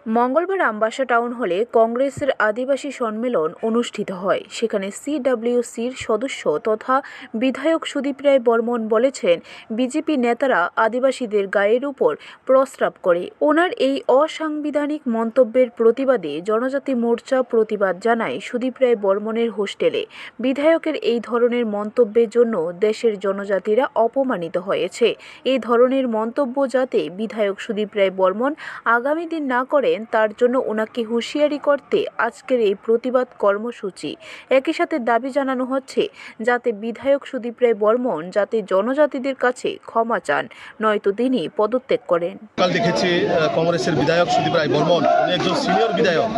মঙ্গলবার আমবাসা টাউন হলে কংগ্রেসের আদিবাসী সম্মেলন অনুষ্ঠিত হয়। সেখানে সিডব্লিউসির সদস্য তথা বিধায়ক সুদীপ রায় বর্মন বলেছেন, বিজেপি নেতারা আদিবাসীদের গায়ের উপর প্রস্রাব করে। ওনার এই অসাংবিধানিক মন্তব্যের প্রতিবাদে জনজাতি মোর্চা প্রতিবাদ জানায় সুদীপ রায় বর্মনের হোস্টেলে। বিধায়কের এই ধরনের মন্তব্যের জন্য দেশের জনজাতিরা অপমানিত হয়েছে। এই ধরনের মন্তব্য যাতে বিধায়ক সুদীপ রায় বর্মন আগামী দিন না করেন তার জন্য ওনাকে হুঁশিয়ারি করতে আজকের এই প্রতিবাদ কর্মসূচি। একই সাথে দাবি জানানো হচ্ছে যাতে বিধায়ক সুদীপ রায় বর্মন যাতে জনজাতিদের কাছে ক্ষমা চান, নয়তো তিনি পদত্যাগ করেন। কাল দেখেছি কংগ্রেসের বিধায়ক সুদীপ রায় বর্মন, উনি একজন সিনিয়র বিধায়ক।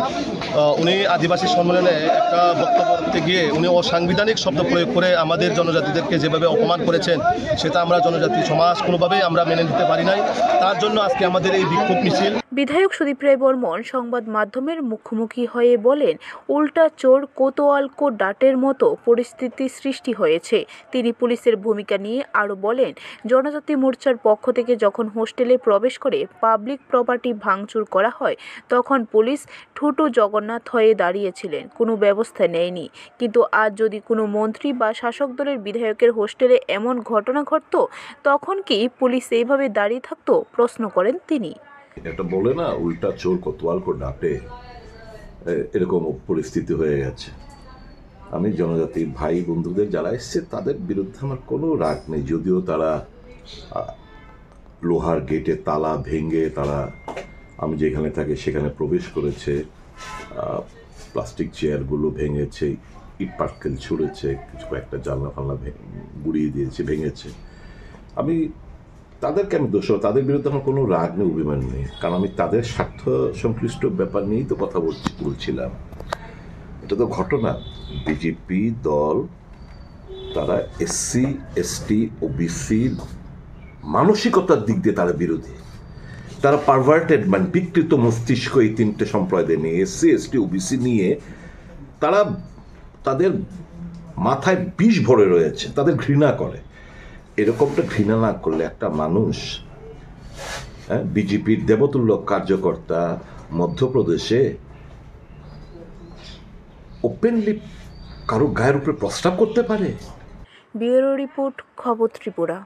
উনি আদিবাসী সম্মেলনে একটা বক্তব্য দিতে গিয়ে উনি অসাংবিধানিক শব্দ প্রয়োগ করে আমাদের জনজাতিদেরকে যেভাবে অপমান করেছেন সেটা আমরা জনজাতি সমাজ কোনোভাবেই আমরা মেনে নিতে পারি নাই। তার জন্য আজকে আমাদের এই বিক্ষোভ মিছিল। বিধায়ক সুদীপ রায় বর্মন সংবাদ মাধ্যমের মুখোমুখি হয়ে বলেন, উল্টা চোর কোতোয়াল কো ডাটের মতো পরিস্থিতি সৃষ্টি হয়েছে। তিনি পুলিশের ভূমিকা নিয়ে আরও বলেন, জনজাতি মোর্চার পক্ষ থেকে যখন হোস্টেলে প্রবেশ করে পাবলিক প্রপার্টি ভাঙচুর করা হয় তখন পুলিশ ঠুটু জগন্নাথ হয়ে দাঁড়িয়েছিলেন, কোনো ব্যবস্থা নেয়নি। কিন্তু আজ যদি কোনো মন্ত্রী বা শাসক দলের বিধায়কের হোস্টেলে এমন ঘটনা ঘটত তখন কি পুলিশ এইভাবে দাঁড়িয়ে থাকতো, প্রশ্ন করেন তিনি। এটা বলে না, উল্টা চোর কোতোয়াল কো ডাটে, এরকম পরিস্থিতি হয়ে গেছে। আমি জনজাতি ভাই বন্ধুদের যারা এসছে তাদের বিরুদ্ধে আমার কোনো রাগ নেই, যদিও তারা লোহার গেটে তালা ভেঙে তারা আমি যেখানে থাকি সেখানে প্রবেশ করেছে, প্লাস্টিক চেয়ারগুলো ভেঙেছে, ইট পাটকেল ছুঁড়েছে, কিছু কয়েকটা জানলা ফাল্লা গুড়িয়ে দিয়েছে, ভেঙেছে। তাদেরকে আমি দোষ, তাদের বিরুদ্ধে আমার কোনো রাগ নেই, অভিমান নেই, কারণ আমি তাদের স্বার্থ সংশ্লিষ্ট ব্যাপার নিয়েই তো কথা বলছিলাম। এটা তো ঘটনা, বিজেপি দল তারা এসসি এসটি ওবিসির মানসিকতার দিক দিয়ে তারা বিরোধী। তারা পারভার্টেড, মানে বিকৃত মস্তিষ্ক এই তিনটে সম্প্রদায় নিয়ে, এসসি এসটি ওবিসি নিয়ে তারা তাদের মাথায় বিষ ভরে রয়েছে, তাদের ঘৃণা করে। এরকমটা ঘৃণা না করলে একটা মানুষ, বিজেপির দেবতুল্য কার্যকর্তা মধ্যপ্রদেশে ওপেনলি কারো গায়ের উপরে প্রস্তাব করতে পারে? ব্যুরো রিপোর্ট, খবর ত্রিপুরা।